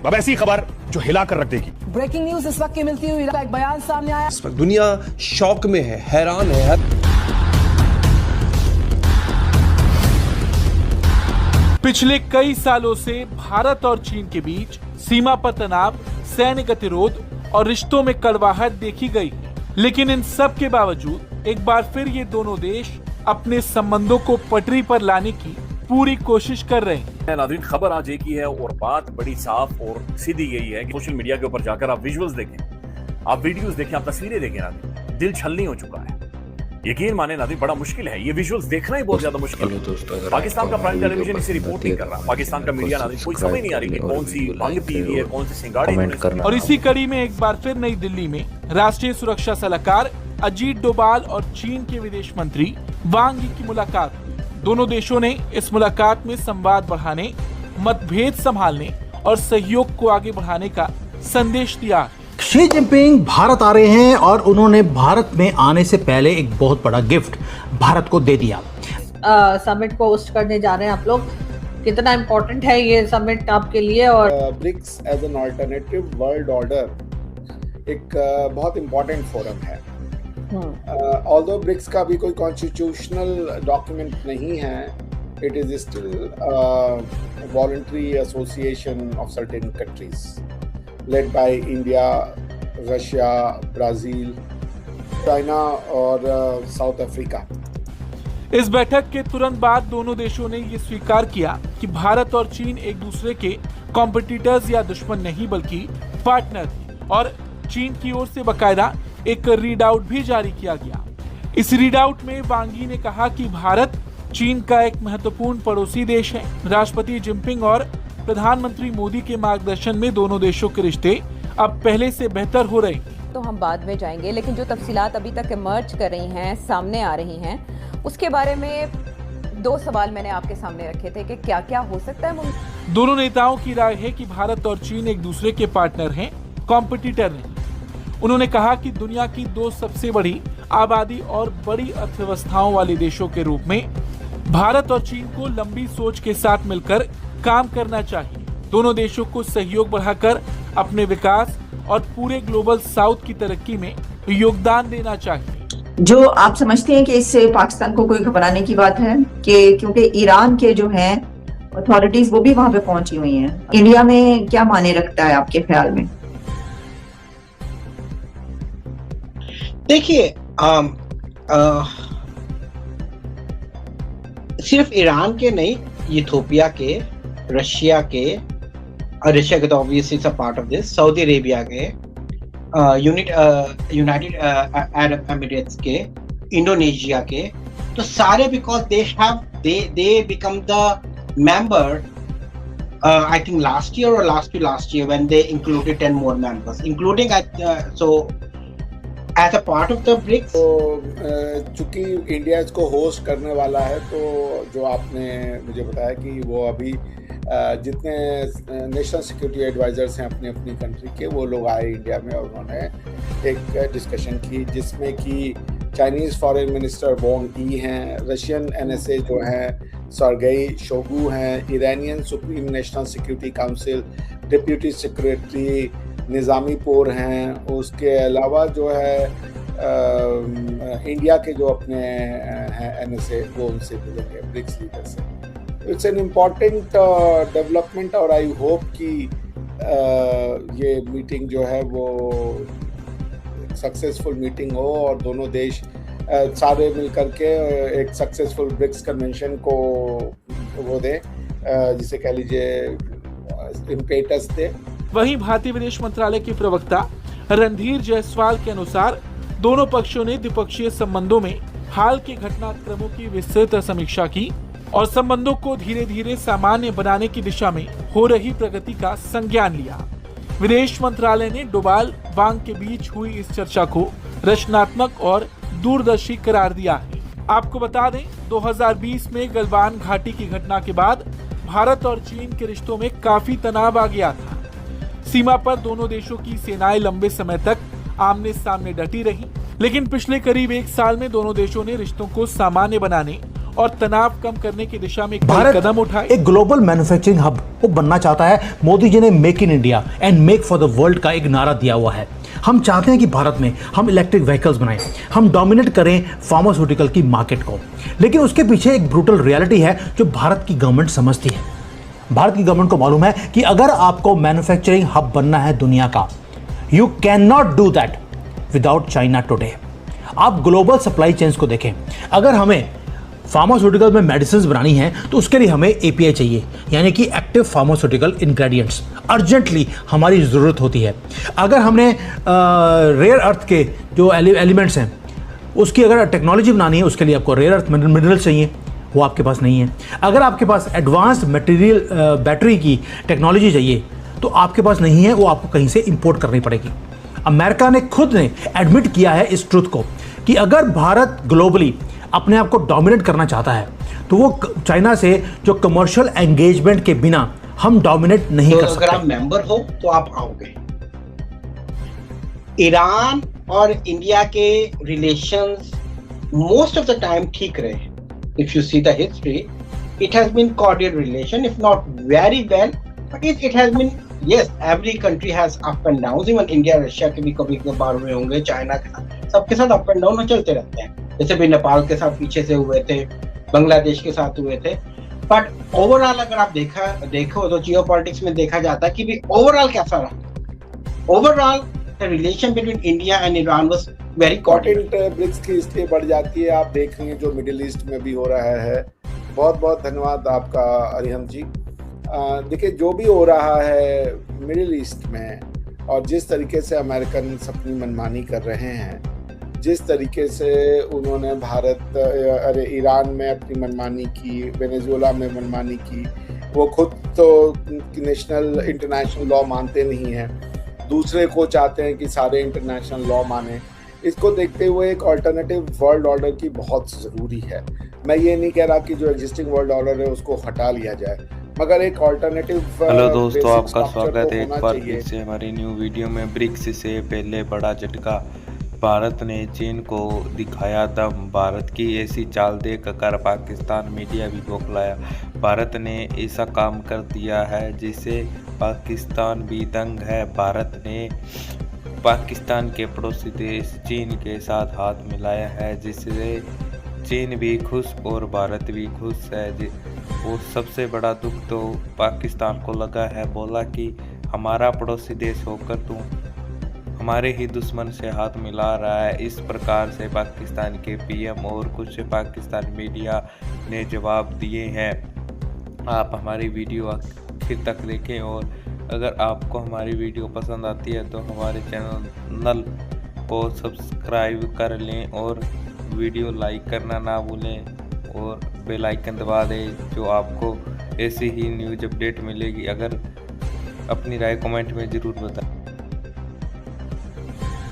अब ऐसी खबर जो हिला कर रख देगी। ब्रेकिंग न्यूज इस वक्त की मिलती हुई एक बयान सामने आया। इस वक्त दुनिया शॉक में है, हैरान है। पिछले कई सालों से भारत और चीन के बीच सीमा पर तनाव, सैन्य गतिरोध और रिश्तों में कड़वाहट देखी गई, लेकिन इन सब के बावजूद एक बार फिर ये दोनों देश अपने संबंधों को पटरी पर लाने की पूरी कोशिश कर रहे हैं। नाज़रीन, खबर आज एक ही है और बात बड़ी साफ और सीधी यही है कि सोशल मीडिया के ऊपर जाकर आप विजुअल्स देखें, आप वीडियोस देखें, आप तस्वीरें देखें नाज़रीन, दिल छलनी हो चुका है। यकीन माने नाज़रीन, बड़ा मुश्किल है, ये विजुअल्स देखना ही बहुत ज्यादा मुश्किल है। पाकिस्तान का प्राइम टेलीविजन इसे रिपोर्ट नहीं कर रहा, पाकिस्तान का मीडिया नाज़रीन कोई समझ नहीं आ रही कि कौन सी भंग पी हुई है, कौन सी सिंगाड़ी। और इसी कड़ी में एक बार फिर नई दिल्ली में राष्ट्रीय सुरक्षा सलाहकार अजीत डोभाल और चीन के विदेश मंत्री वांग यी की मुलाकात। दोनों देशों ने इस मुलाकात में संवाद बढ़ाने, मतभेद संभालने और सहयोग को आगे बढ़ाने का संदेश दिया। शी जिनपिंग भारत आ रहे हैं और उन्होंने भारत में आने से पहले एक बहुत बड़ा गिफ्ट भारत को दे दिया। समिट को होस्ट करने जा रहे हैं आप लोग, कितना इम्पोर्टेंट है ये समिट आपके लिए? और BRICS as an alternative world order एक बहुत इम्पोर्टेंट फोरम है। ऑल्दो ब्रिक्स का भी कोई कॉन्स्टिट्यूशनल डॉक्यूमेंट नहीं है, it is still voluntary association of certain countries led by India, Russia, Brazil, China और साउथ अफ्रीका। इस बैठक के तुरंत बाद दोनों देशों ने ये स्वीकार किया कि भारत और चीन एक दूसरे के कॉम्पिटिटर्स या दुश्मन नहीं बल्कि पार्टनर थे, और चीन की ओर से बकायदा एक रीड आउट भी जारी किया गया। इस रीड आउट में वांग यी ने कहा कि भारत चीन का एक महत्वपूर्ण पड़ोसी देश है। राष्ट्रपति जिनपिंग और प्रधानमंत्री मोदी के मार्गदर्शन में दोनों देशों के रिश्ते अब पहले से बेहतर हो रहे हैं। तो हम बाद में जाएंगे, लेकिन जो तफसीलात अभी तक इमर्ज कर रही हैं, सामने आ रही हैं, उसके बारे में दो सवाल मैंने आपके सामने रखे थे कि क्या क्या हो सकता है। दोनों नेताओं की राय है कि भारत और चीन एक दूसरे के पार्टनर हैं, कॉम्पिटिटर नहीं। उन्होंने कहा कि दुनिया की दो सबसे बड़ी आबादी और बड़ी अर्थव्यवस्थाओं वाले देशों के रूप में भारत और चीन को लंबी सोच के साथ मिलकर काम करना चाहिए। दोनों देशों को सहयोग बढ़ाकर अपने विकास और पूरे ग्लोबल साउथ की तरक्की में योगदान देना चाहिए। जो आप समझते हैं कि इससे पाकिस्तान को कोई घबराने की बात है कि क्योंकि ईरान के जो हैं अथॉरिटीज वो भी वहां पे पहुंची हुई हैं, इंडिया में क्या माने रखता है आपके ख्याल में? देखिए, सिर्फ ईरान के नहीं, इथियोपिया के, रशिया के, और रशिया के तो obviously it's a part of this, Saudi Arabia के, यूनाइटेड अरब एमिरेट्स के, इंडोनेशिया के, तो सारे because they become the member I think last year or last year when they included 10 more members, including so as a part of the BRICS। तो चूंकि India इसको host करने वाला है, तो जो आपने मुझे बताया कि वो अभी जितने नेशनल सिक्योरिटी एडवाइजर्स हैं अपनी अपनी कंट्री के, वो लोग आए इंडिया में और उन्होंने एक डिस्कशन की जिसमें कि चाइनीज़ फॉरेन मिनिस्टर वांग यी हैं, रशियन NSA जो हैं सर्गेई शोगू हैं, Iranian supreme national security council deputy secretary निज़ामीपुर हैं, उसके अलावा जो है इंडिया के जो अपने हैं NSA वो उनसे मिलेंगे, ब्रिक्स लीडर से। इट्स एन इम्पॉर्टेंट डेवलपमेंट और आई होप कि ये मीटिंग जो है वो सक्सेसफुल मीटिंग हो और दोनों देश सारे मिलकर के एक सक्सेसफुल ब्रिक्स कन्वेंशन को वो दे, जिसे कह लीजिए इम्पेटस दे। वहीं भारतीय विदेश मंत्रालय के प्रवक्ता रणधीर जायसवाल के अनुसार दोनों पक्षों ने द्विपक्षीय संबंधों में हाल के घटनाक्रमों की विस्तृत समीक्षा की और संबंधों को धीरे धीरे सामान्य बनाने की दिशा में हो रही प्रगति का संज्ञान लिया। विदेश मंत्रालय ने डोभाल वांग के बीच हुई इस चर्चा को रचनात्मक और दूरदर्शी करार दिया है। आपको बता दें, 2020 में गलवान घाटी की घटना के बाद भारत और चीन के रिश्तों में काफी तनाव आ गया था। सीमा पर दोनों देशों की सेनाएं लंबे समय तक आमने सामने डटी रही, लेकिन पिछले करीब एक साल में दोनों देशों ने रिश्तों को सामान्य बनाने और तनाव कम करने की दिशा में भारत कदम उठाए। एक ग्लोबल मैन्युफैक्चरिंग हब वो बनना चाहता है। मोदी जी ने make in India and make for the world का एक नारा दिया हुआ है। हम चाहते हैं कि भारत में हम इलेक्ट्रिक व्हीकल्स बनाएं, हम डोमिनेट करें फार्मास्यूटिकल की मार्केट को। लेकिन उसके पीछे एक ब्रूटल रियलिटी है जो भारत की गवर्नमेंट समझती है। भारत की गवर्नमेंट को मालूम है कि अगर आपको मैन्युफैक्चरिंग हब बनना है दुनिया का, you can not do that without China today. आप ग्लोबल सप्लाई चेन्स को देखें। अगर हमें फार्मास्यूटिकल में मेडिसिन बनानी है तो उसके लिए हमें एपीआई चाहिए, यानी कि एक्टिव फार्मास्यूटिकल इंग्रेडिएंट्स अर्जेंटली हमारी ज़रूरत होती है। अगर हमने रेयर अर्थ के जो एलिमेंट्स हैं उसकी अगर टेक्नोलॉजी बनानी है, उसके लिए आपको रेयर अर्थ मिनरल चाहिए, वो आपके पास नहीं है। अगर आपके पास एडवांस्ड मटेरियल बैटरी की टेक्नोलॉजी चाहिए तो आपके पास नहीं है, वो आपको कहीं से इंपोर्ट करनी पड़ेगी। अमेरिका ने खुद ने एडमिट किया है इस ट्रुथ को कि अगर भारत ग्लोबली अपने आप को डोमिनेट करना चाहता है तो वो चाइना से जो कमर्शियल एंगेजमेंट के बिना हम डोमिनेट नहीं कर सकते। अगर आप मेंबर हो तो आप आओगे। ईरान और इंडिया के relations most of the time ठीक रहे। If you see the history, it has been cordial relation, if not very well, but it has been, yes, every country has up and downs, even India, Russia के भी कभी कभार हुए होंगे, China के साथ, सबके साथ अप एंड डाउन चलते रहते हैं। जैसे भी नेपाल के साथ पीछे से हुए थे, बांग्लादेश के साथ हुए थे। बट ओवरऑल अगर आप देखो तो जियोपॉलिटिक्स में देखा जाता है कि भी ओवरऑल कैसा रहा। Overall the relation between India and Iran was very important. BRICS की इसलिए बढ़ जाती है, आप देख रहे हैं जो मिडिल ईस्ट में भी हो रहा है। बहुत बहुत धन्यवाद आपका अरिहंत जी। देखिए जो भी हो रहा है मिडिल ईस्ट में और जिस तरीके से अमेरिकन अपनी मनमानी कर रहे हैं, जिस तरीके से उन्होंने ईरान में अपनी मनमानी की, वेनेजुएला में मनमानी की, वो खुद तो नेशनल इंटरनेशनल लॉ मानते नहीं हैं, दूसरे को चाहते हैं कि सारे इंटरनेशनल लॉ माने। इसको देखते हुए एक अल्टरनेटिव वर्ल्ड ऑर्डर की बहुत ज़रूरी है। मैं ये नहीं कह रहा कि जो एग्जिस्टिंग वर्ल्ड ऑर्डर है उसको हटा लिया जाए, मगर एक अल्टरनेटिव। हेलो दोस्तों, आपका स्वागत है एक बार फिर से हमारी न्यू वीडियो में। ब्रिक्स से पहले बड़ा झटका, भारत ने चीन को दिखाया दम। भारत की ऐसी चाल देख कर पाकिस्तान मीडिया भी बौखलाया। भारत ने ऐसा काम कर दिया है जिससे पाकिस्तान भी दंग है। भारत ने पाकिस्तान के पड़ोसी देश चीन के साथ हाथ मिलाया है, जिससे चीन भी खुश और भारत भी खुश है। और सबसे बड़ा दुख तो पाकिस्तान को लगा है, बोला कि हमारा पड़ोसी देश होकर तू हमारे ही दुश्मन से हाथ मिला रहा है। इस प्रकार से पाकिस्तान के पीएम और कुछ पाकिस्तान मीडिया ने जवाब दिए हैं। आप हमारी वीडियो आखिर तक देखें और अगर आपको हमारी वीडियो पसंद आती है तो हमारे चैनल को सब्सक्राइब कर लें और वीडियो लाइक करना ना भूलें और बेल आइकन दबा दें, जो आपको ऐसी ही न्यूज़ अपडेट मिलेगी। अगर अपनी राय कमेंट में ज़रूर बताएं।